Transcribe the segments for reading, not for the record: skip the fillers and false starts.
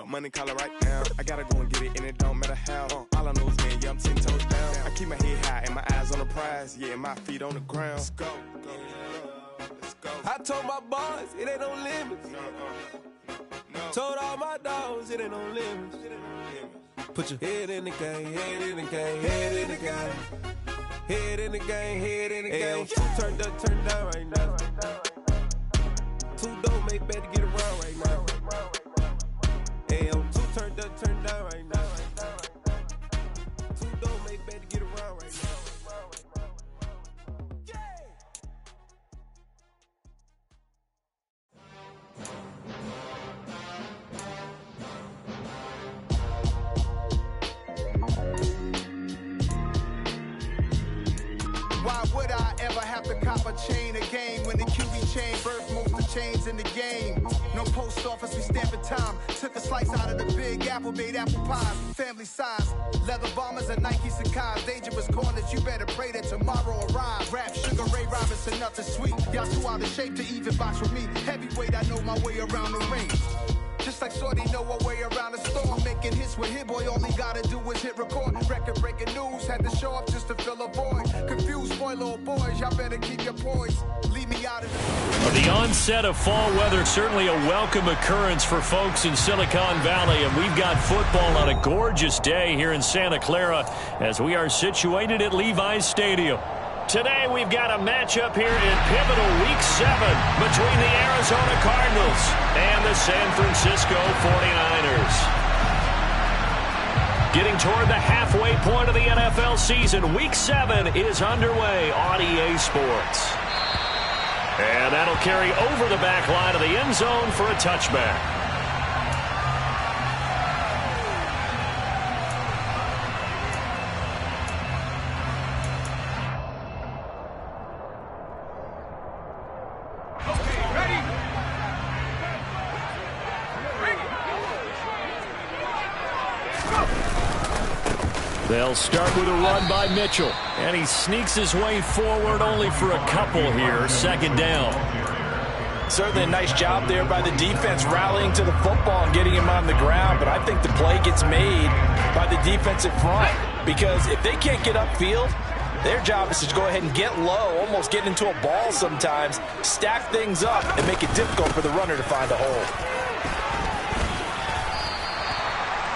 about money, call it right now. I gotta go and get it, and it don't matter how. All I know is getting, yeah, I'm 10 toes down. I keep my head high and my eyes on the prize. Yeah, and my feet on the ground. Let's go. Let's go. I told my boys, it ain't no limits. No. Told all my dogs, it ain't no limits. Put your head in the game, head in the game, head in the game. Head in the game, head in the game. Turned up, turned down right now. Two dope make better get around right now. Hey, I'm two turned up, turned down right now. Two dope make better get around right now. Why would I ever have to cop a chain a game when the QB chain birthed most of the chains in the game? No post office, we stamping time. Took a slice out of the big apple, made apple pies. Family size, leather bombers and Nike Sacai's. Dangerous corners, you better pray that tomorrow arrives. Rap Sugar Ray Robinson, nothing sweet. Y'all too out of shape to even box with me. Heavyweight, I know my way around the ring. Just like Shorty know her way around the storm. Making hits with Hit Boy, all he gotta do is hit record. Record breaking news, had to show up just to fill a void. Confused boy, little boys, y'all better keep your poise. Leave me out of the onset of fall weather, certainly a welcome occurrence for folks in Silicon Valley. And we've got football on a gorgeous day here in Santa Clara as we are situated at Levi's Stadium. Today we've got a matchup here in pivotal Week 7 between the Arizona Cardinals and the San Francisco 49ers. Getting toward the halfway point of the NFL season, Week 7 is underway on EA Sports. And that'll carry over the back line of the end zone for a touchback. They'll start with a run by Mitchell. And he sneaks his way forward only for a couple here. Second down. Certainly a nice job there by the defense rallying to the football and getting him on the ground. But I think the play gets made by the defensive front. Because if they can't get upfield, their job is to go ahead and get low, almost get into a ball sometimes, stack things up, and make it difficult for the runner to find a hole.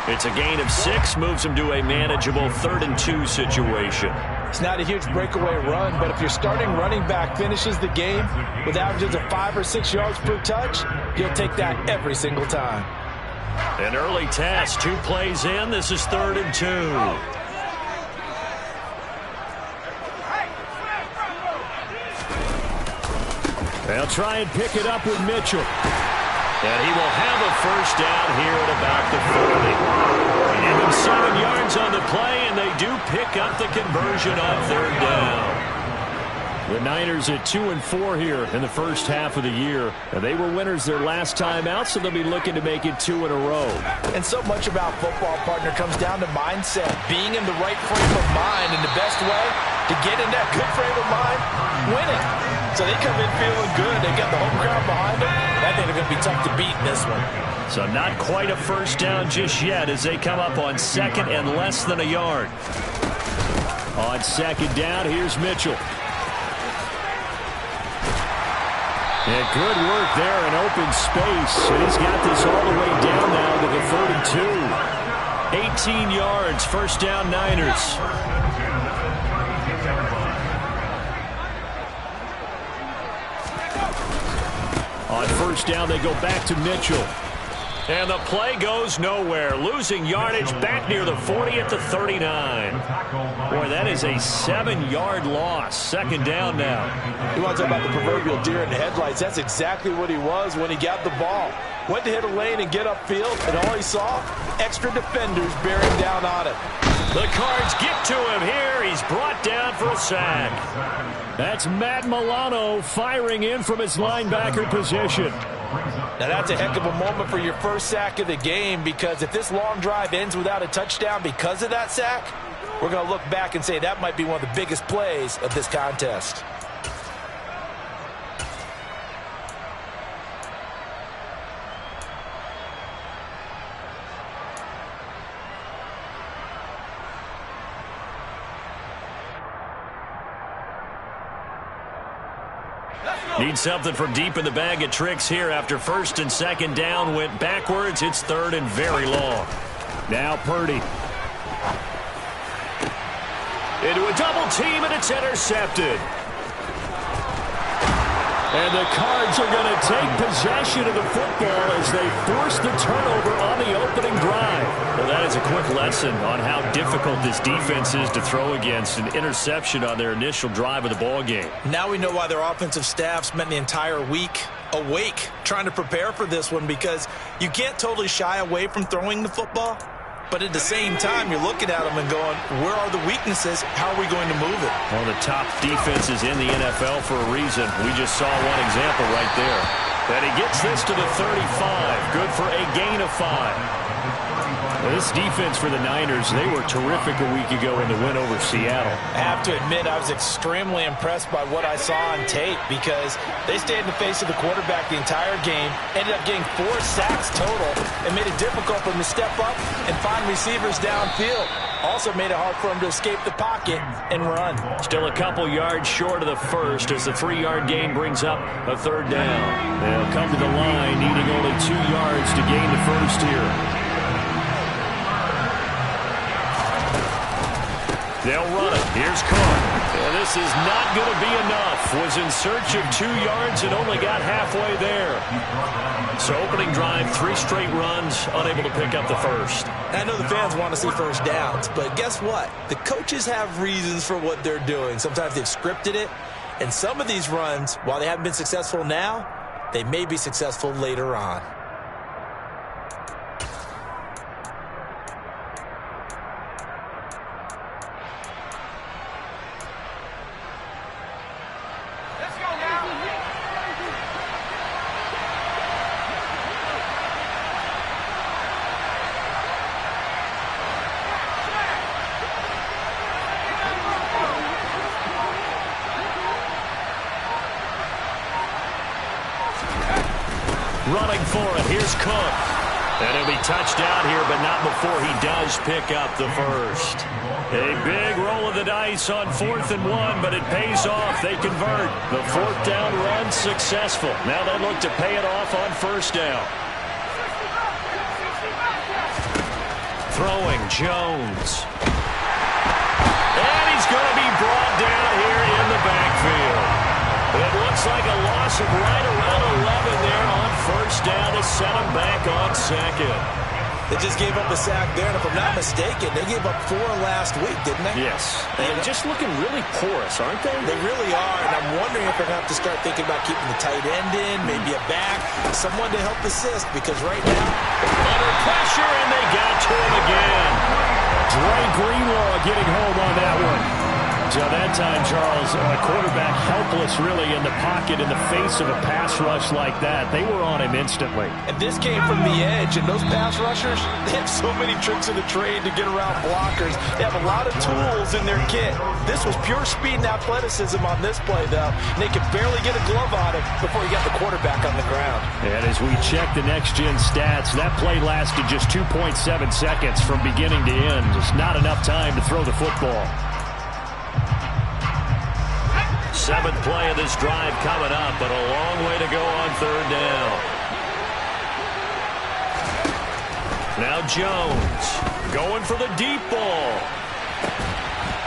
It's a gain of 6, moves him to a manageable 3rd and 2 situation. It's not a huge breakaway run, but if your starting running back finishes the game with averages of 5 or 6 yards per touch, you'll take that every single time. An early test, 2 plays in. This is 3rd and 2. They'll try and pick it up with Mitchell. And he will have a first down here at about the 40. Give him 7 yards on the play, and they do pick up the conversion on 3rd down. The Niners at 2-4 here in the first half of the year. And they were winners their last time out, so they'll be looking to make it 2 in a row. And so much about football, partner, comes down to mindset. Being in the right frame of mind, and the best way to get in that good frame of mind, winning. So they come in feeling good. They got the home crowd behind them. I think they're going to be tough to beat in this one. So not quite a first down just yet as they come up on 2nd and less than a yard. On 2nd down, here's Mitchell. And good work there in open space. And he's got this all the way down now to the 32. 18 yards, first down Niners. On first down, they go back to Mitchell. And the play goes nowhere. Losing yardage back near the 40 at the 39. Boy, that is a 7-yard loss. Second down now. You want to talk about the proverbial deer in the headlights? That's exactly what he was when he got the ball. Went to hit a lane and get upfield, and all he saw, extra defenders bearing down on him. The Cards get to him here. He's brought down for a sack. That's Matt Milano firing in from his linebacker position. Now that's a heck of a moment for your first sack of the game, because if this long drive ends without a touchdown because of that sack, we're going to look back and say that might be one of the biggest plays of this contest. Need something from deep in the bag of tricks here after first and second down went backwards. It's third and very long. Now Purdy. Into a double team, and it's intercepted. And the Cards are going to take possession of the football as they force the turnover on the opening drive. Well, that is a quick lesson on how difficult this defense is to throw against. An interception on their initial drive of the ball game. Now we know why their offensive staff spent the entire week awake trying to prepare for this one, because you can't totally shy away from throwing the football. But at the same time, you're looking at them and going, where are the weaknesses? How are we going to move it? One of the top defenses in the NFL for a reason. We just saw one example right there. And he gets this to the 35. Good for a gain of 5. Well, this defense for the Niners, they were terrific a week ago in the win over Seattle. I have to admit, I was extremely impressed by what I saw on tape, because they stayed in the face of the quarterback the entire game, ended up getting 4 sacks total, and made it difficult for him to step up and find receivers downfield. Also made it hard for him to escape the pocket and run. Still a couple yards short of the first as the 3-yard gain brings up a third down. They'll come to the line, needing only 2 yards to gain the first here. They'll run it. Here's Cook. And this is not going to be enough. Was in search of 2 yards and only got halfway there. So opening drive, 3 straight runs, unable to pick up the first. I know the fans want to see first downs, but guess what? The coaches have reasons for what they're doing. Sometimes they've scripted it. And some of these runs, while they haven't been successful now, they may be successful later on. Running for it. Here's Cook. And he'll be touchdown here, but not before he does pick up the first. A big roll of the dice on 4th and 1, but it pays off. They convert. The 4th down run successful. Now they look to pay it off on first down. Throwing Jones. And he's going to be brought down here in the backfield. It looks like a loss of right around 11 there on first down to set him back on second. They just gave up a sack there, and if I'm not mistaken, they gave up 4 last week, didn't they? Yes. They're just looking really porous, aren't they? They really are, and I'm wondering if they're going to have to start thinking about keeping the tight end in, maybe a back, someone to help assist, because right now, under pressure, and they got to him again. Dre Greenlaw getting home on that one. So that time, Charles, a quarterback helpless really in the pocket in the face of a pass rush like that. They were on him instantly. And this came from the edge, and those pass rushers, they have so many tricks of the trade to get around blockers. They have a lot of tools in their kit. This was pure speed and athleticism on this play, though. And they could barely get a glove on him before he got the quarterback on the ground. And as we check the next-gen stats, that play lasted just 2.7 seconds from beginning to end. Just not enough time to throw the football. 7th play of this drive coming up, but a long way to go on 3rd down. Now Jones going for the deep ball.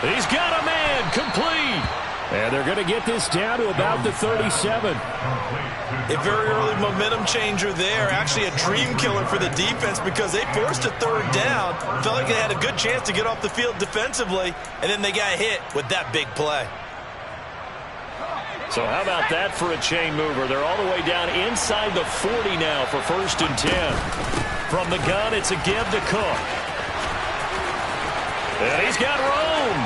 He's got a man, complete. And they're going to get this down to about the 37. A very early momentum changer there. Actually a dream killer for the defense, because they forced a 3rd down. Felt like they had a good chance to get off the field defensively, and then they got hit with that big play. So how about that for a chain mover? They're all the way down inside the 40 now for 1st and 10. From the gun, it's a give to Cook. And he's got room.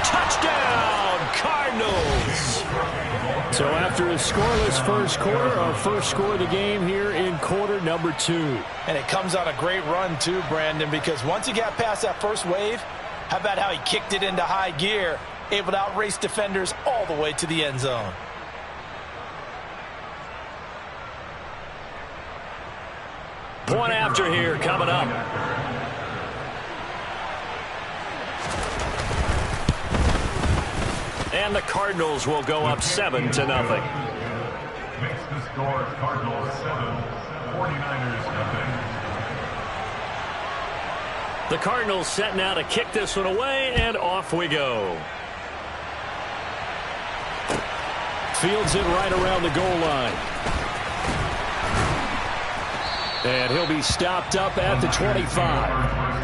Touchdown, Cardinals. So after a scoreless first quarter, our first score of the game here in quarter number 2. And it comes on a great run too, Brandon, because once he got past that first wave, how about how he kicked it into high gear, able to outrace defenders all the way to the end zone. Point after here coming up. And the Cardinals will go up 7-0. Makes the score Cardinals 7, 49ers nothing. The Cardinals set now to kick this one away, and off we go. Fields it right around the goal line. And he'll be stopped up at the 25.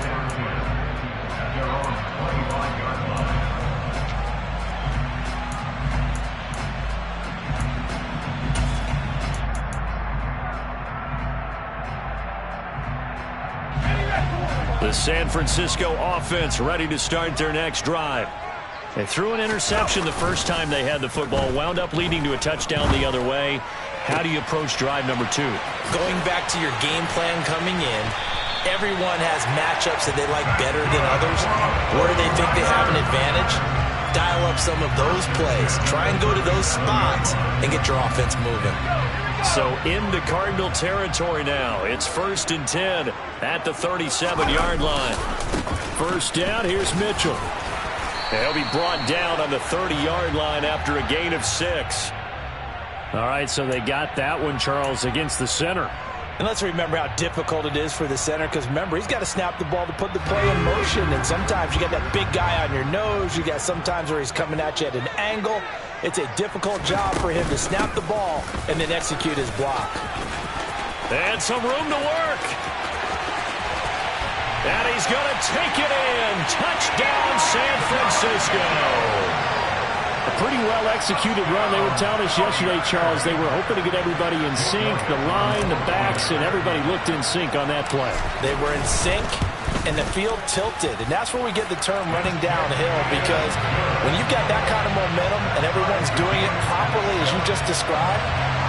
The San Francisco offense ready to start their next drive. They threw an interception the first time they had the football, wound up leading to a touchdown the other way. How do you approach drive number 2? Going back to your game plan coming in, everyone has matchups that they like better than others. Where they think they have an advantage, dial up some of those plays. Try and go to those spots and get your offense moving. So into Cardinal territory now. It's 1st and 10 at the 37-yard line. First down, here's Mitchell. He'll be brought down on the 30-yard line after a gain of 6. All right, so they got that one, Charles, against the center. And let's remember how difficult it is for the center, because remember, he's got to snap the ball to put the play in motion, and sometimes you got that big guy on your nose. You got sometimes where he's coming at you at an angle. It's a difficult job for him to snap the ball and then execute his block. And some room to work. And he's going to take it in. Touchdown, San Francisco. A pretty well-executed run. They were telling us yesterday, Charles, they were hoping to get everybody in sync, the line, the backs, and everybody looked in sync on that play. They were in sync, and the field tilted. And that's where we get the term running downhill, because when you've got that kind of momentum and everyone's doing it properly as you just described,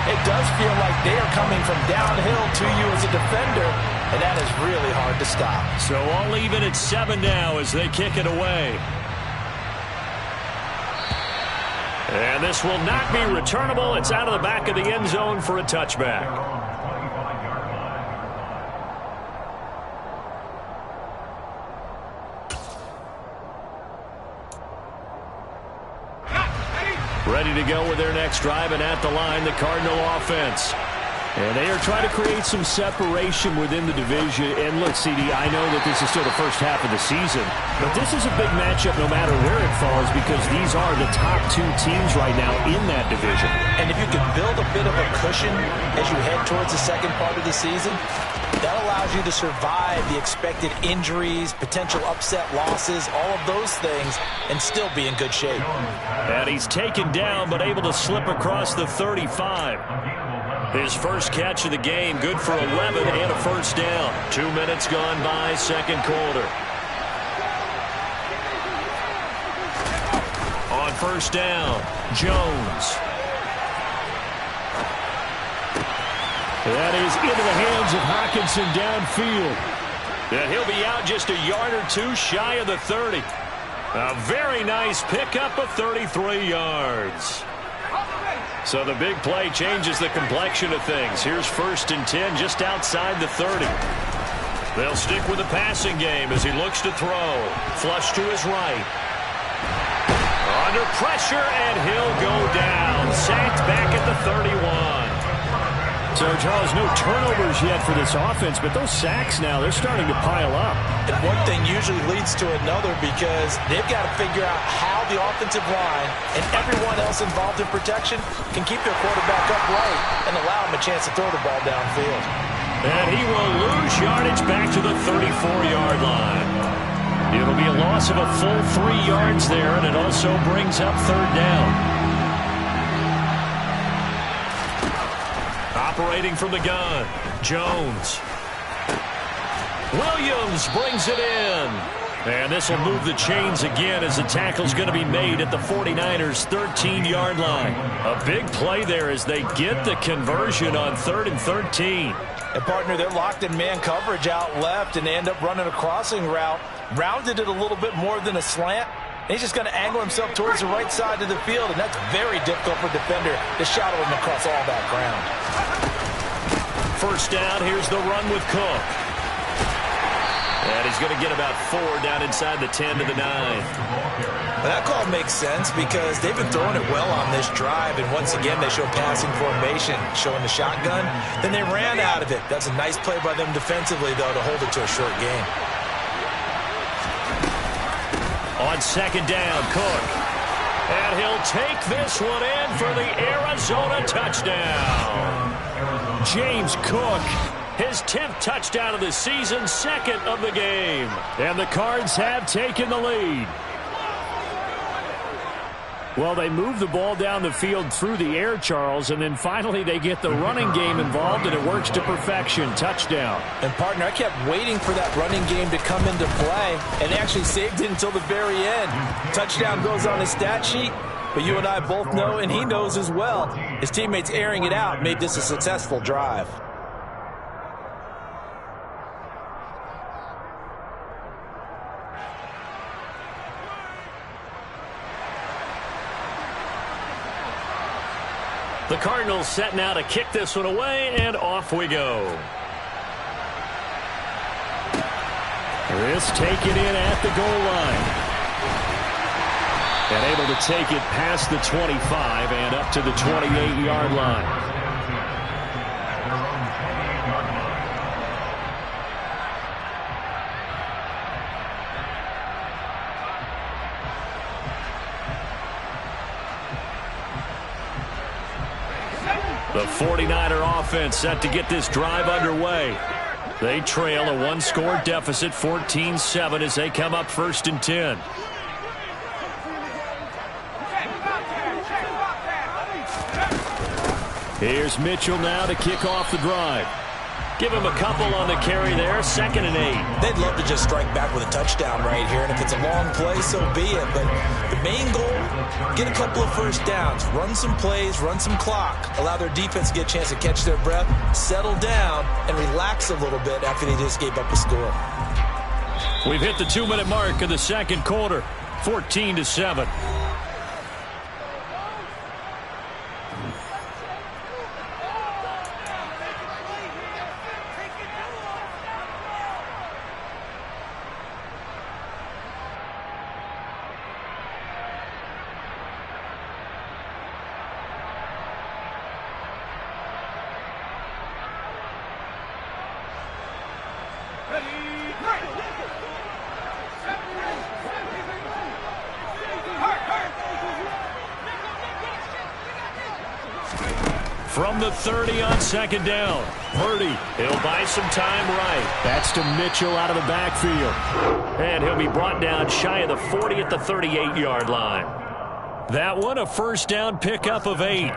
it does feel like they are coming from downhill to you as a defender, and that is really hard to stop. So all even at 7 now as they kick it away. And this will not be returnable. It's out of the back of the end zone for a touchback. Ready to go with their next drive, and at the line, the Cardinal offense. And they are trying to create some separation within the division. And look, CD, I know that this is still the first half of the season, but this is a big matchup no matter where it falls, because these are the top 2 teams right now in that division. And if you can build a bit of a cushion as you head towards the second part of the season, that allows you to survive the expected injuries, potential upset losses, all of those things, and still be in good shape. And he's taken down, but able to slip across the 35. His first catch of the game, good for 11 and a first down. 2 minutes gone by, second quarter. On first down, Jones. That is into the hands of Hockenson downfield. And he'll be out just a yard or 2 shy of the 30. A very nice pickup of 33 yards. So the big play changes the complexion of things. Here's 1st and 10 just outside the 30. They'll stick with the passing game as he looks to throw. Flush to his right. Under pressure, and he'll go down. Sacked back at the 31. So, Charles, no turnovers yet for this offense, but those sacks now, they're starting to pile up. And one thing usually leads to another, because they've got to figure out how the offensive line and everyone else involved in protection can keep their quarterback upright and allow him a chance to throw the ball downfield. And he will lose yardage back to the 34-yard line. It'll be a loss of a full 3 yards there, and it also brings up 3rd down. Operating from the gun, Jones. Williams brings it in. And this will move the chains again as the tackle's going to be made at the 49ers' 13-yard line. A big play there as they get the conversion on 3rd and 13. And, partner, they're locked in man coverage out left, and they end up running a crossing route. Rounded it a little bit more than a slant. And he's just going to angle himself towards the right side of the field, and that's very difficult for a defender to shadow him across all that ground. First down, here's the run with Cook. And he's going to get about 4 down inside the 10 to the 9. Well, that call makes sense because they've been throwing it well on this drive, and once again they show passing formation, showing the shotgun. Then they ran out of it. That's a nice play by them defensively, though, to hold it to a short game. On second down, Cook. And he'll take this one in for the Arizona touchdown. James Cook, his 10th touchdown of the season, 2nd of the game. And the Cards have taken the lead. Well, they move the ball down the field through the air, Charles, and then finally they get the running game involved, and it works to perfection. Touchdown. And, partner, I kept waiting for that running game to come into play, and they actually saved it until the very end. Touchdown goes on his stat sheet, but you and I both know, and he knows as well, his teammates airing it out made this a successful drive. The Cardinals set now to kick this one away, and off we go. This taken in at the goal line. And able to take it past the 25 and up to the 28-yard line. The 49er offense set to get this drive underway. They trail a one-score deficit, 14-7, as they come up 1st and 10. Here's Mitchell now to kick off the drive. Give him a couple on the carry there, 2nd and 8. They'd love to just strike back with a touchdown right here, and if it's a long play, so be it. But the main goal, get a couple of first downs, run some plays, run some clock, allow their defense to get a chance to catch their breath, settle down, and relax a little bit after they just gave up a score. We've hit the 2-minute mark of the second quarter, 14-7. From the 30 on 2nd down. Purdy, he'll buy some time right. That's to Mitchell out of the backfield. And he'll be brought down shy of the 40 at the 38-yard line. That one, a 1st down pickup of 8.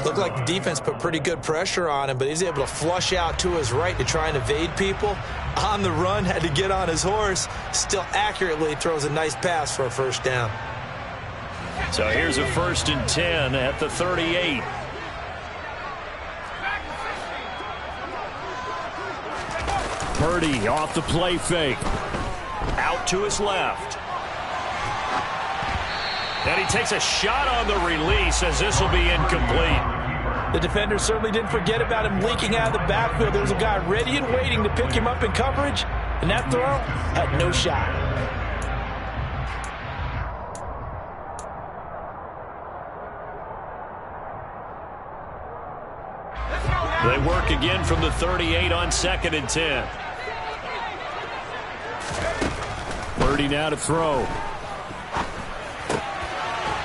Looked like the defense put pretty good pressure on him, but he's able to flush out to his right to try and evade people. On the run, had to get on his horse. Still accurately throws a nice pass for a 1st down. So here's a 1st and 10 at the 38. Purdy off the play fake. Out to his left. And he takes a shot on the release as this will be incomplete. The defender certainly didn't forget about him leaking out of the backfield. There was a guy ready and waiting to pick him up in coverage, and that throw had no shot. They work again from the 38 on 2nd and 10. Purdy now to throw.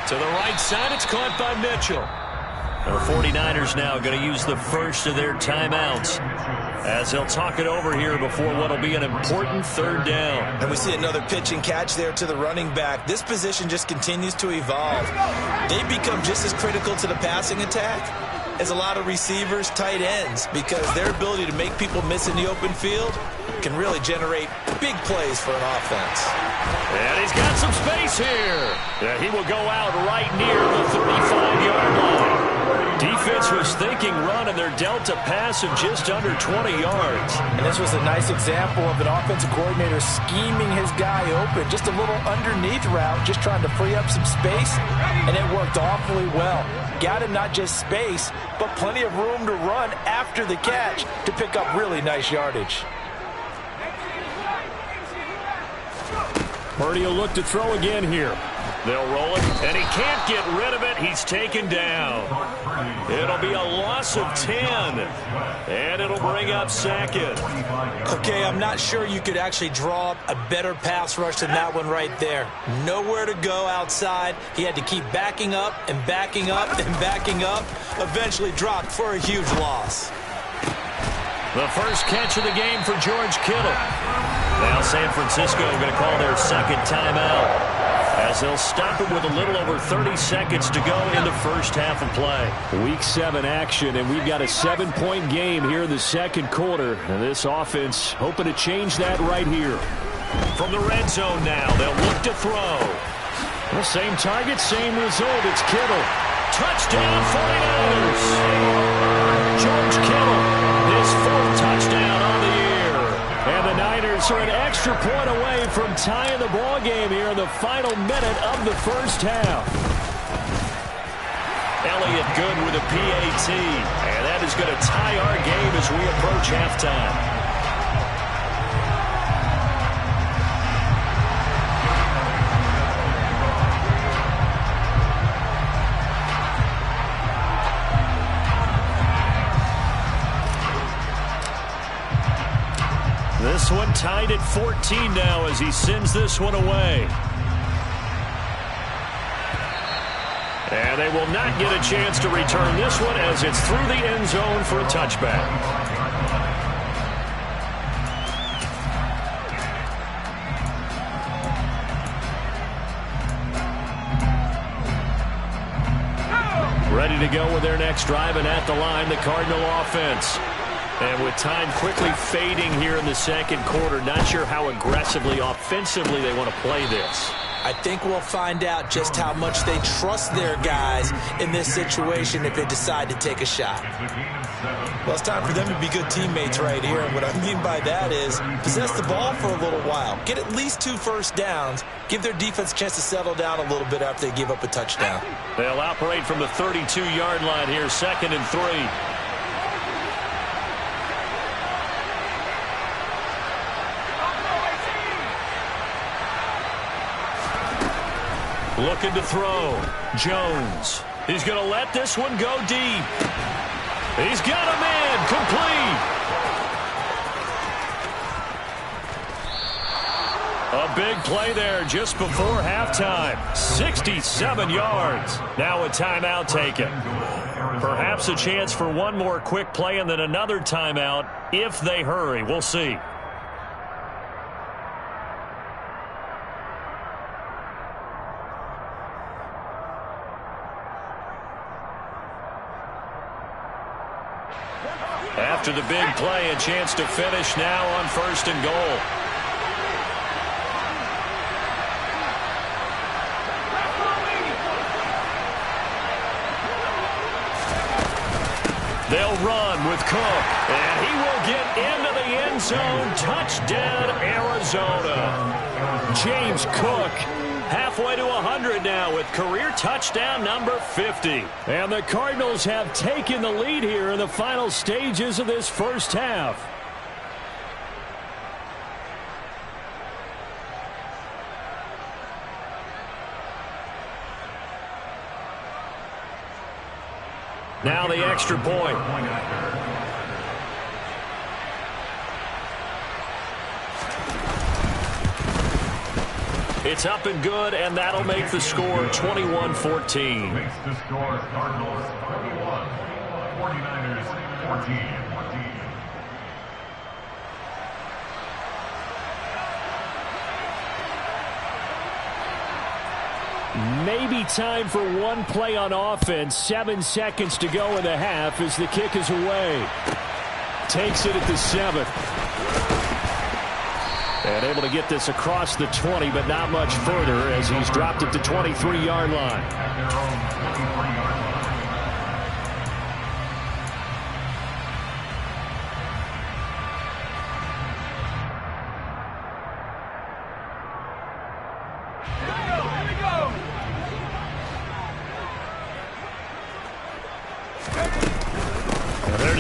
To the right side, it's caught by Mitchell. The 49ers now going to use the first of their timeouts as they'll talk it over here before what will be an important 3rd down. And we see another pitch and catch there to the running back. This position just continues to evolve. They become just as critical to the passing attack as a lot of receivers, tight ends, because their ability to make people miss in the open field can really generate big plays for an offense. And he's got some space here. Yeah, he will go out right near the 35-yard line. Defense was thinking run, and they're dealt a pass of just under 20 yards. And this was a nice example of an offensive coordinator scheming his guy open. Just a little underneath route, just trying to free up some space, and it worked awfully well. Got him not just space, but plenty of room to run after the catch to pick up really nice yardage. Purdy will look to throw again here. They'll roll it, and he can't get rid of it. He's taken down. It'll be a loss of 10, and it'll bring up second. Okay, I'm not sure you could actually draw up a better pass rush than that one right there. Nowhere to go outside. He had to keep backing up and backing up and backing up. Eventually dropped for a huge loss. The first catch of the game for George Kittle. Now San Francisco going to call their second timeout, as they'll stop it with a little over 30 seconds to go in the first half of play. Week 7 action, and we've got a 7-point game here in the second quarter. And this offense hoping to change that right here. From the red zone now, they'll look to throw. Well, same target, same result. It's Kittle. Touchdown 49ers. George Kittle, his 4th touchdown on the year. And the Niners are an extra point away from tying the ball game here in the final minute of the first half. Elliott good with a PAT, and that is going to tie our game as we approach halftime. This one tied at 14 now as he sends this one away. And they will not get a chance to return this one as it's through the end zone for a touchback. Ready to go with their next drive, and at the line, the Cardinal offense. And with time quickly fading here in the second quarter, not sure how aggressively, offensively they want to play this. I think we'll find out just how much they trust their guys in this situation if they decide to take a shot. Well, it's time for them to be good teammates right here. And what I mean by that is possess the ball for a little while. Get at least 2 first downs. Give their defense a chance to settle down a little bit after they give up a touchdown. They'll operate from the 32-yard line here, 2nd and 3. Looking to throw. Jones. He's going to let this one go deep. He's got a man. Complete. A big play there just before halftime. 67 yards. Now a timeout taken. Perhaps a chance for one more quick play and then another timeout if they hurry. We'll see. After the big play, a chance to finish now on 1st and goal. They'll run with Cook, and he will get into the end zone. Touchdown, Arizona. James Cook, halfway to 100 now with career touchdown number 50. And the Cardinals have taken the lead here in the final stages of this first half. Now the extra point. It's up and good, and that'll make the score 21-14. Makes the score Cardinals 21, 49ers 14. Maybe time for one play on offense. 7 seconds to go in the half as the kick is away. Takes it at the 7. And able to get this across the 20, but not much further as he's dropped it to 23-yard line.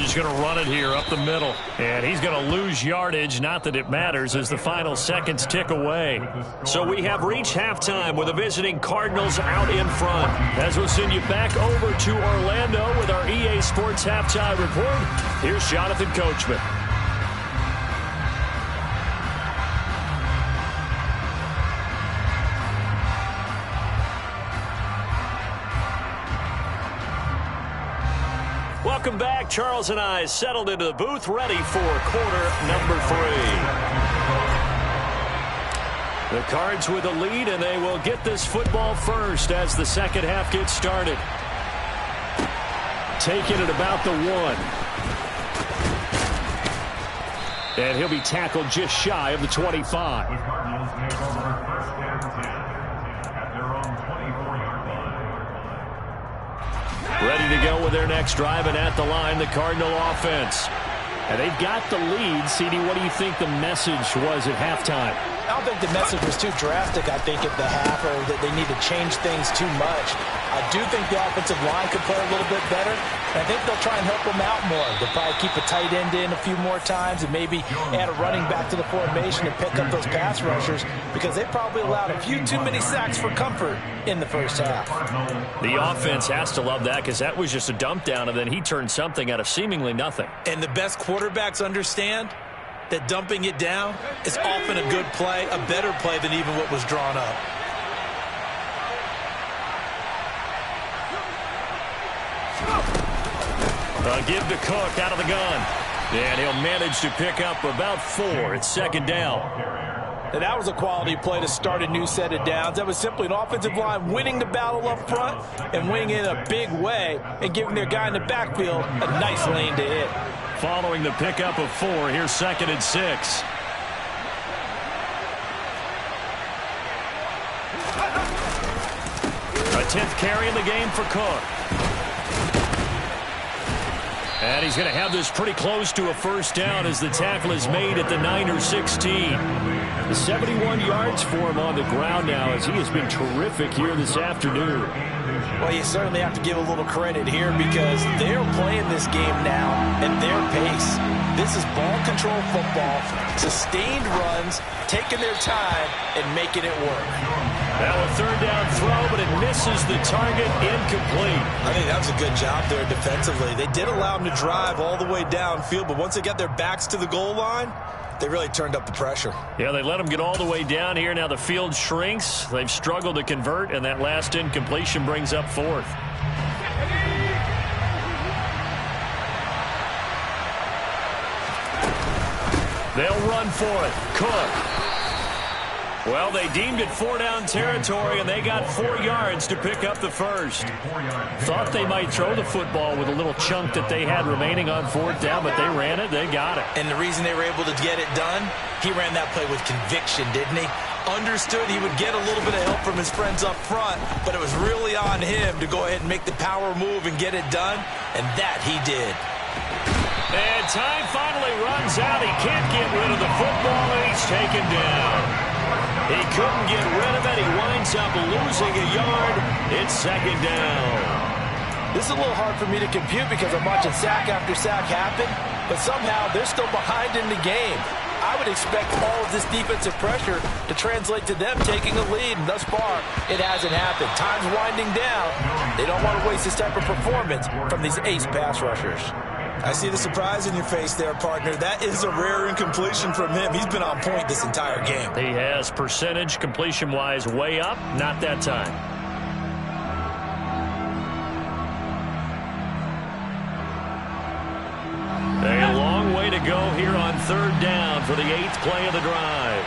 is going to run it here up the middle. And he's going to lose yardage. Not that it matters as the final seconds tick away. So we have reached halftime with the visiting Cardinals out in front. As we'll send you back over to Orlando with our EA Sports Halftime Report, here's Jonathan Coachman. Welcome back. Charles and I settled into the booth, ready for quarter number 3. The Cards with a lead, and they will get this football first as the second half gets started. Take it at about the 1. And he'll be tackled just shy of the 25. The Cardinals take over first and 10 at their own 24-yard line. Ready to go with their next drive, and at the line, the Cardinal offense. And they've got the lead. CD, what do you think the message was at halftime? I don't think the message was too drastic, I think, at the half, or that they need to change things too much. I do think the offensive line could play a little bit better, and I think they'll try and help them out more. They'll probably keep a tight end in a few more times and maybe add a running back to the formation and pick up those pass rushers, because they probably allowed a few too many sacks for comfort in the first half. The offense has to love that, because that was just a dump down, and then he turned something out of seemingly nothing. And the best quarterbacks understand that dumping it down is often a good play, a better play than even what was drawn up. Give to Cook out of the gun. And he'll manage to pick up about 4. It's second down. And that was a quality play to start a new set of downs. That was simply an offensive line winning the battle up front and winning in a big way and giving their guy in the backfield a nice lane to hit. Following the pickup of 4, here's second and 6. A 10th carry in the game for Cook. And he's going to have this pretty close to a first down as the tackle is made at the Niners 16. 71 yards for him on the ground now, as he has been terrific here this afternoon. Well, you certainly have to give a little credit here, because they're playing this game now at their pace. This is ball control football, sustained runs, taking their time and making it work. Now a third down throw, but it misses the target, incomplete. I think that was a good job there defensively. They did allow them to drive all the way downfield, but once they got their backs to the goal line, they really turned up the pressure. Yeah, they let them get all the way down here. Now the field shrinks. They've struggled to convert, and that last incompletion brings up 4th. They'll run for it. Cook. Well, they deemed it 4-down territory, and they got 4 yards to pick up the first. Thought they might throw the football with a little chunk that they had remaining on 4th down, but they ran it. They got it. And the reason they were able to get it done, he ran that play with conviction, didn't he? Understood he would get a little bit of help from his friends up front, but it was really on him to go ahead and make the power move and get it done, and that he did. And time finally runs out. He can't get rid of the football, and he's taken down. He couldn't get rid of it. He winds up losing a yard. It's second down. This is a little hard for me to compute, because I'm watching sack after sack happen, but somehow they're still behind in the game. I would expect all of this defensive pressure to translate to them taking a lead, and thus far, it hasn't happened. Time's winding down. They don't want to waste this type of performance from these ace pass rushers. I see the surprise in your face there, partner. That is a rare incompletion from him. He's been on point this entire game. He has percentage completion-wise way up. Not that time. A long way to go here on 3rd down for the 8th play of the drive.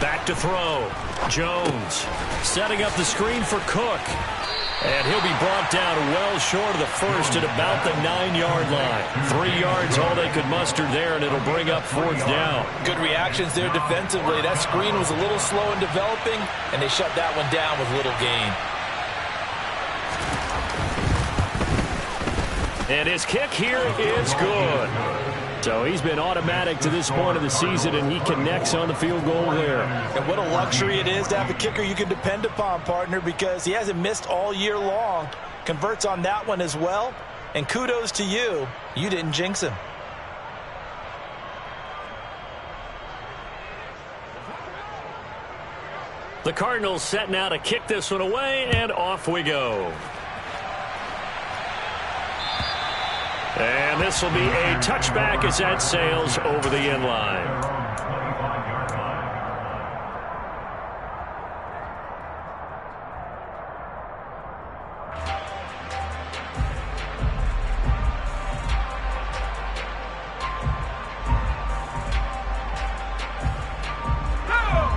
Back to throw. Jones setting up the screen for Cook. And he'll be brought down well short of the first at about the 9-yard line. 3 yards all they could muster there, and it'll bring up 4th down. Good reactions there defensively. That screen was a little slow in developing, and they shut that one down with little gain. And his kick here is good. So he's been automatic to this point of the season, and he connects on the field goal there. And what a luxury it is to have a kicker you can depend upon, partner, because he hasn't missed all year long. Converts on that one as well. And kudos to you. You didn't jinx him. The Cardinals set now to kick this one away, and off we go. And this will be a touchback as that sails over the end line.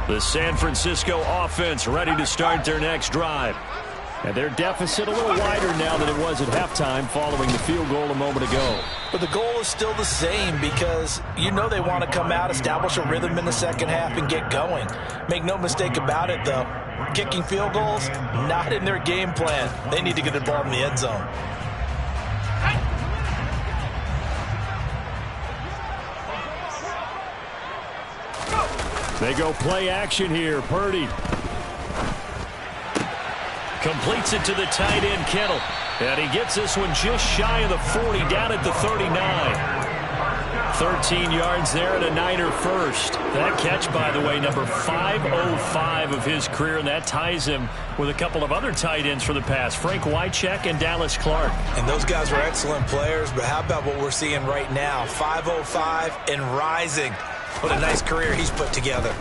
The San Francisco offense ready to start their next drive. And their deficit a little wider now than it was at halftime following the field goal a moment ago. But the goal is still the same because you know they want to come out, establish a rhythm in the second half, and get going. Make no mistake about it, though. Kicking field goals, not in their game plan. They need to get the ball in the end zone. They go play action here. Purdy completes it to the tight end, Kittle. And he gets this one just shy of the 40, down at the 39. 13 yards there and a Niner first. That catch, by the way, number 505 of his career, and that ties him with a couple of other tight ends for the pass, Frank Wycheck and Dallas Clark. And those guys were excellent players, but how about what we're seeing right now? 505 and rising. What a nice career he's put together.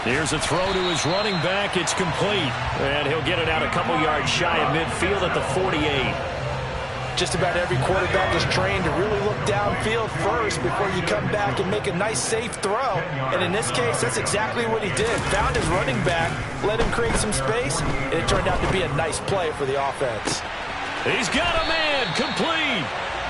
Here's a throw to his running back. It's complete. And he'll get it out a couple yards shy of midfield at the 48. Just about every quarterback is trained to really look downfield first before you come back and make a nice, safe throw. And in this case, that's exactly what he did. Found his running back, let him create some space, and it turned out to be a nice play for the offense. He's got a man, complete.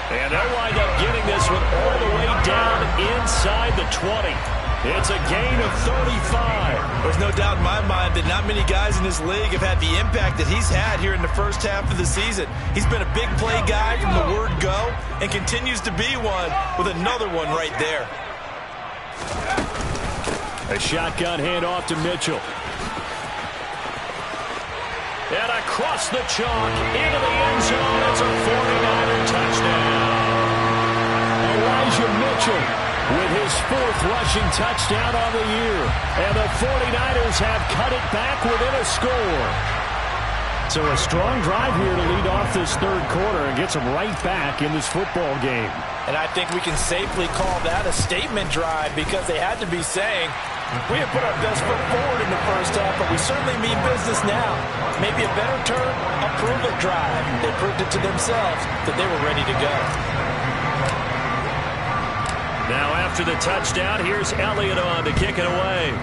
And they'll wind up getting this one all the way down inside the 20. It's a gain of 35. There's no doubt in my mind that not many guys in this league have had the impact that he's had here in the first half of the season. He's been a big play guy from the word go and continues to be one with another one right there. A shotgun handoff to Mitchell. And across the chalk into the end zone. It's a 49er touchdown. Elijah Mitchell with his fourth rushing touchdown on the year. And the 49ers have cut it back within a score. So a strong drive here to lead off this third quarter and gets them right back in this football game. And I think we can safely call that a statement drive because they had to be saying, we have put our best foot forward in the first half, but we certainly mean business now. Maybe a better term, a prove-it drive. They proved it to themselves that they were ready to go. Now after the touchdown, here's Elliott on to kick it away.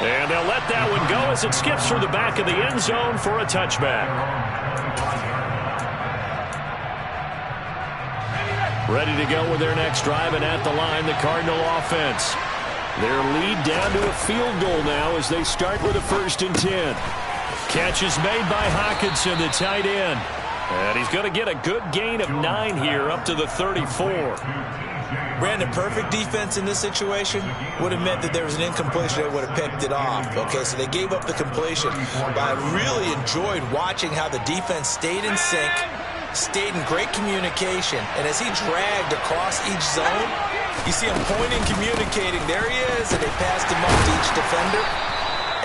And they'll let that one go as it skips through the back of the end zone for a touchback. Ready to go with their next drive, and at the line, the Cardinal offense. Their lead down to a field goal now as they start with a 1st and 10. Catch is made by Hockenson, the tight end. And he's going to get a good gain of 9 here up to the 34. Brandon, perfect defense in this situation would have meant that there was an incompletion. They would have picked it off. Okay, so they gave up the completion. But I really enjoyed watching how the defense stayed in sync, stayed in great communication. And as he dragged across each zone, you see him pointing, communicating. There he is, and they passed him off to each defender.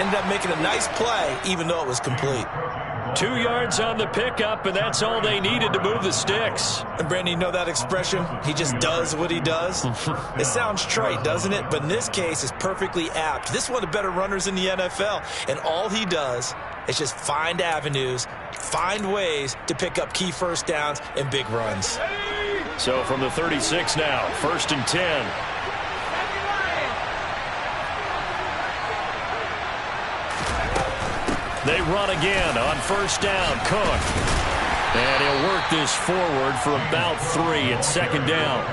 Ended up making a nice play, even though it was complete. 2 yards on the pickup, and that's all they needed to move the sticks. And Brandon, you know that expression? He just does what he does. It sounds trite, doesn't it? But in this case, it's perfectly apt. This is one of the better runners in the NFL, and all he does is just find avenues, find ways to pick up key first downs and big runs. So from the 36 now, 1st and 10. They run again on 1st down. Cook. And he'll work this forward for about 3 at 2nd down.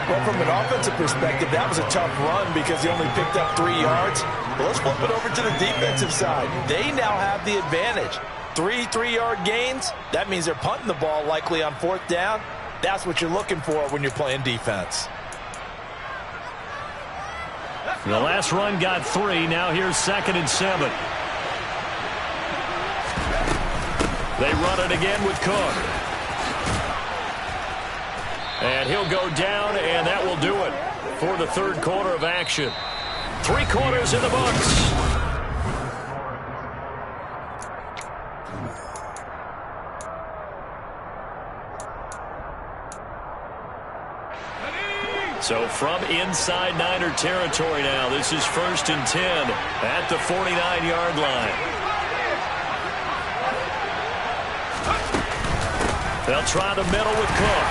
Well, from an offensive perspective, that was a tough run because he only picked up 3 yards. Well, let's flip it over to the defensive side. They now have the advantage. 3 3-yard gains. That means they're punting the ball likely on 4th down. That's what you're looking for when you're playing defense. The last run got 3. Now here's 2nd and 7. They run it again with Cook. And he'll go down, and that will do it for the third quarter of action. 3 quarters in the books. So from inside Niner territory now, this is 1st and 10 at the 49-yard line. They'll try the middle with Cook.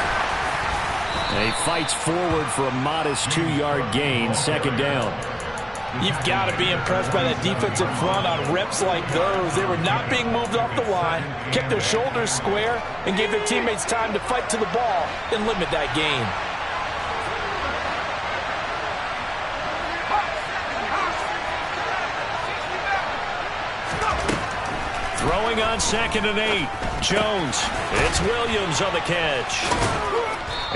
And he fights forward for a modest 2-yard gain, 2nd down. You've got to be impressed by that defensive front on reps like those. They were not being moved off the line, kept their shoulders square, and gave their teammates time to fight to the ball and limit that gain. Throwing on 2nd and 8. Jones. It's Williams on the catch.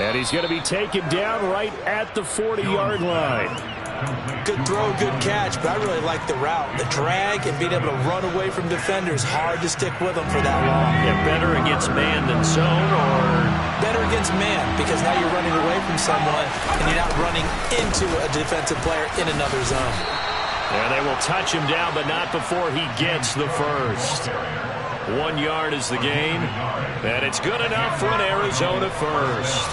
And he's going to be taken down right at the 40-yard line. Good throw, good catch, but I really like the route. The drag and being able to run away from defenders, hard to stick with them for that long. Yeah, better against man than zone, or? Better against man, because now you're running away from someone and you're not running into a defensive player in another zone. And they will touch him down, but not before he gets the first. 1 yard is the gain, and it's good enough for an Arizona first.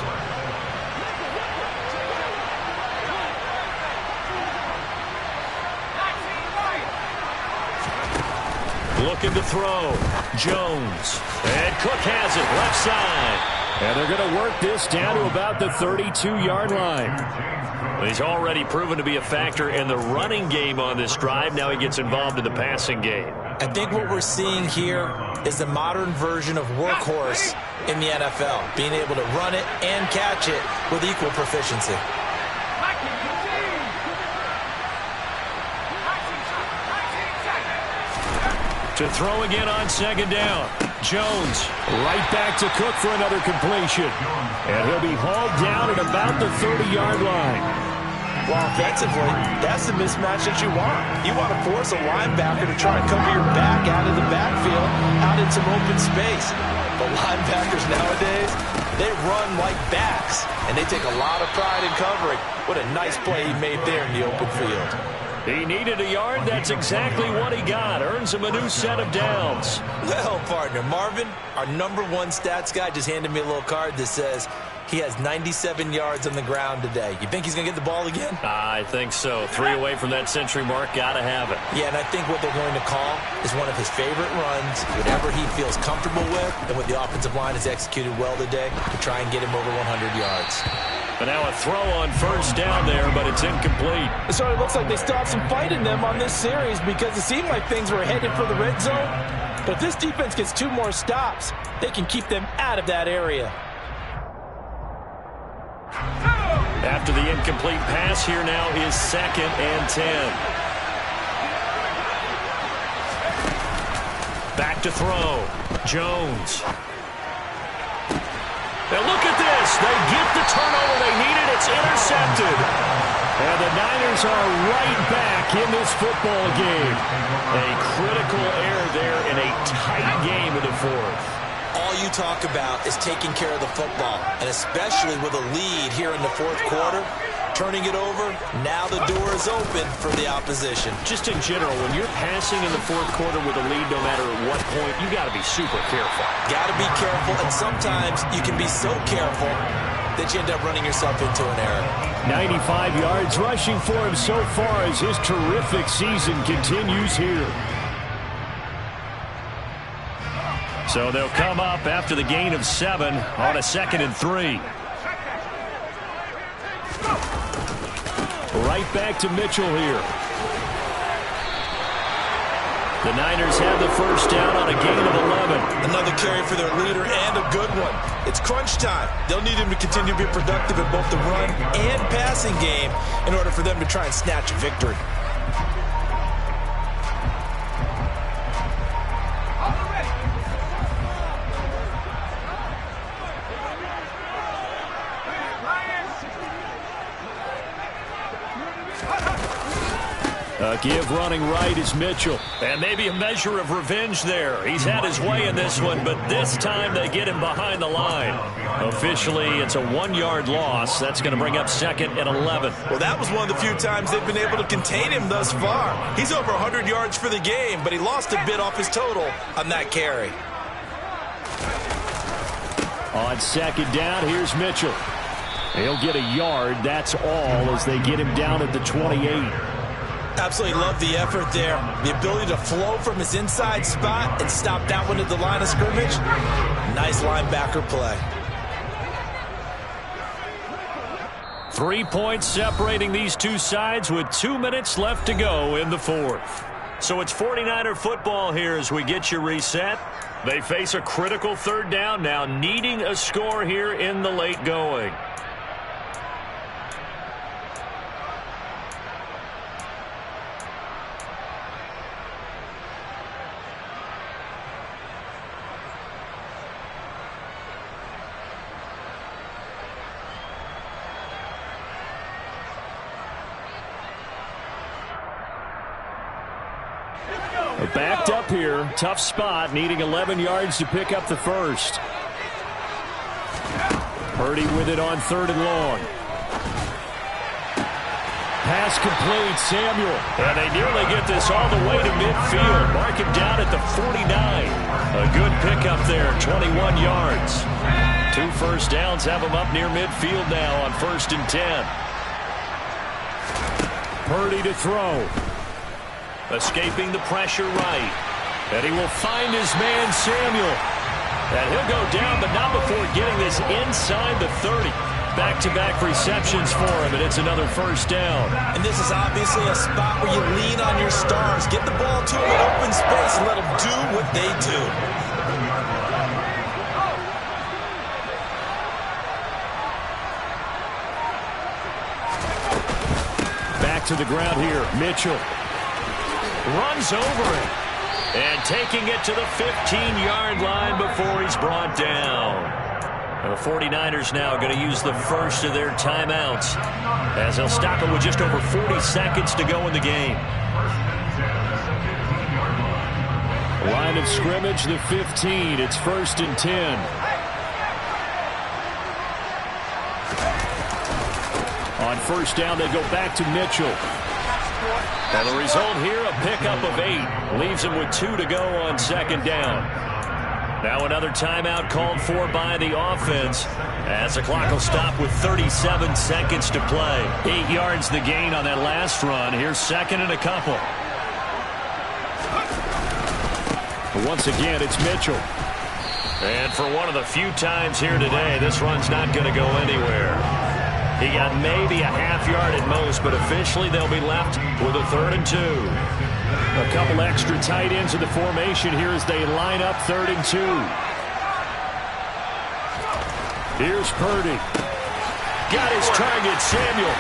Looking to throw. Jones. And Cook has it, left side. And they're going to work this down to about the 32-yard line. He's already proven to be a factor in the running game on this drive. Now he gets involved in the passing game. I think what we're seeing here is the modern version of workhorse in the NFL, being able to run it and catch it with equal proficiency. To throw again on 2nd down. Jones right back to Cook for another completion. And he'll be hauled down at about the 30-yard line. Well, offensively, that's the mismatch that you want. You want to force a linebacker to try and cover your back out of the backfield, out in some open space. But linebackers nowadays, they run like backs, and they take a lot of pride in covering. What a nice play he made there in the open field. He needed a yard. That's exactly what he got. Earns him a new set of downs. Well, partner, Marvin, our #1 stats guy just handed me a little card that says he has 97 yards on the ground today. You think he's going to get the ball again? I think so. 3 away from that century mark. Got to have it. Yeah, and I think what they're going to call is one of his favorite runs, whatever he feels comfortable with, and what the offensive line has executed well today to try and get him over 100 yards. But now a throw on 1st down there, but it's incomplete. So it looks like they still have some fight in them on this series because it seemed like things were headed for the red zone. But if this defense gets 2 more stops, they can keep them out of that area. After the incomplete pass, here now is 2nd and 10. Back to throw. Jones. Now look at this. They get the turnover they needed. It's intercepted. And the Niners are right back in this football game. A critical error there in a tight game in the 4th. All you talk about is taking care of the football, and especially with a lead here in the 4th quarter, turning it over, now the door is open for the opposition. Just in general, when you're passing in the 4th quarter with a lead, no matter at what point, you got to be super careful. Got to be careful, and sometimes you can be so careful that you end up running yourself into an error. 95 yards rushing for him so far as his terrific season continues here. So they'll come up after the gain of 7 on a 2nd and 3. Right back to Mitchell here. The Niners have the 1st down on a gain of 11. Another carry for their leader and a good one. It's crunch time. They'll need him to continue to be productive in both the run and passing game in order for them to try and snatch a victory. Give running right is Mitchell. And maybe a measure of revenge there. He's had his way in this one, but this time they get him behind the line. Officially, it's a 1-yard loss. That's going to bring up 2nd and 11. Well, that was one of the few times they've been able to contain him thus far. He's over 100 yards for the game, but he lost a bit off his total on that carry. On 2nd down, here's Mitchell. He'll get a yard. That's all as they get him down at the 28. Absolutely love the effort there. The ability to flow from his inside spot and stop that one at the line of scrimmage. Nice linebacker play. 3 points separating these two sides with 2 minutes left to go in the 4th. So it's 49er football here as we get you reset. They face a critical 3rd down now, needing a score here in the late going. Backed up here, tough spot, needing 11 yards to pick up the first. Purdy with it on 3rd and long. Pass complete, Samuel. And they nearly get this all the way to midfield. Mark him down at the 49. A good pickup there, 21 yards. 2 first downs have him up near midfield now on 1st and 10. Purdy to throw. Escaping the pressure right. And he will find his man, Samuel. And he'll go down, but not before getting this inside the 30. Back-to-back receptions for him, and it's another first down. And this is obviously a spot where you lean on your stars. Get the ball to them in open space and let them do what they do. Back to the ground here, Mitchell. Runs over it. And taking it to the 15-yard line before he's brought down. The 49ers now going to use the first of their timeouts as they'll stop it with just over 40 seconds to go in the game. Line of scrimmage, the 15. It's 1st and 10. On 1st down, they go back to Mitchell. And the result here, a pickup of 8. Leaves him with 2 to go on 2nd down. Now another timeout called for by the offense as the clock will stop with 37 seconds to play. 8 yards the gain on that last run. Here's 2nd and a couple. Once again, it's Mitchell. And for one of the few times here today, this run's not going to go anywhere. He got maybe a half yard at most, but officially they'll be left with a 3rd and 2. A couple extra tight ends in the formation here as they line up 3rd and 2. Here's Purdy. Got his target, Samuel.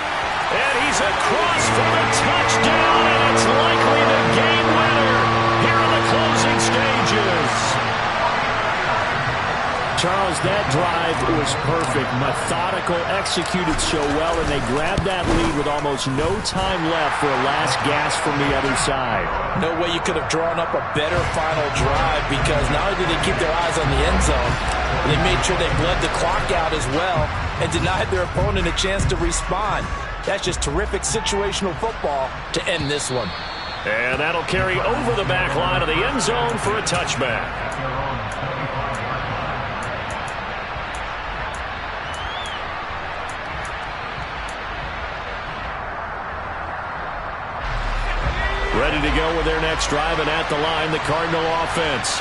And he's across for a touchdown, and it's likely the game winner here in the closing stages. Charles, that drive was perfect. Methodical, executed so well, and they grabbed that lead with almost no time left for a last gasp from the other side. No way you could have drawn up a better final drive because not only did they keep their eyes on the end zone, they made sure they bled the clock out as well and denied their opponent a chance to respond. That's just terrific situational football to end this one. And that'll carry over the back line of the end zone for a touchback. Ready to go with their next drive, and at the line, the Cardinal offense.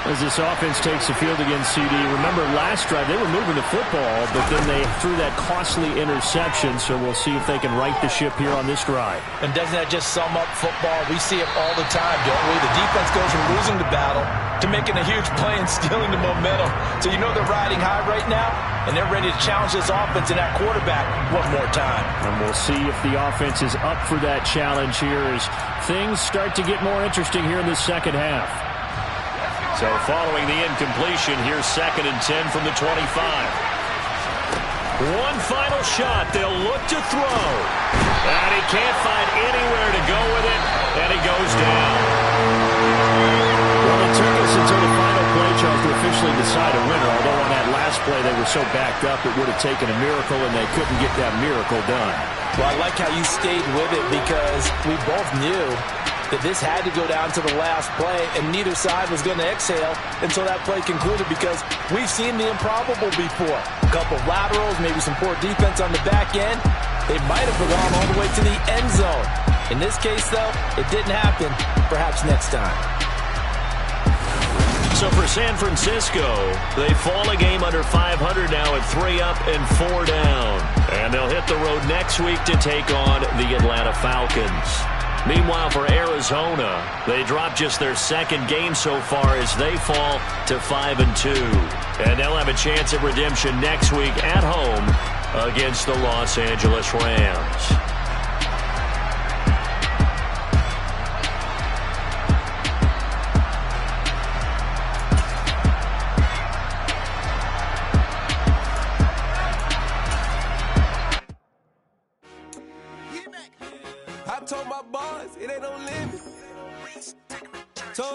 As this offense takes the field against CD, remember last drive they were moving the football, but then they threw that costly interception, so we'll see if they can right the ship here on this drive. And doesn't that just sum up football? We see it all the time, don't we? The defense goes from losing the battle to making a huge play and stealing the momentum. So you know they're riding high right now, and they're ready to challenge this offense and that quarterback one more time. And we'll see if the offense is up for that challenge here as things start to get more interesting here in the second half. So following the incompletion, here's 2nd and 10 from the 25. One final shot. They'll look to throw. And he can't find anywhere to go with it, and he goes down. Well, it took us until the final play, Charles, to officially decide a winner, although on that last play they were so backed up it would have taken a miracle, and they couldn't get that miracle done. Well, I like how you stayed with it because we both knew that this had to go down to the last play, and neither side was going to exhale until that play concluded because we've seen the improbable before. A couple laterals, maybe some poor defense on the back end. They might have gone all the way to the end zone. In this case, though, it didn't happen. Perhaps next time. So for San Francisco, they fall a game under 500 now at 3 up and 4 down. And they'll hit the road next week to take on the Atlanta Falcons. Meanwhile, for Arizona, they dropped just their second game so far as they fall to 5-2. And they'll have a chance at redemption next week at home against the Los Angeles Rams. I told my boys, it ain't no limit.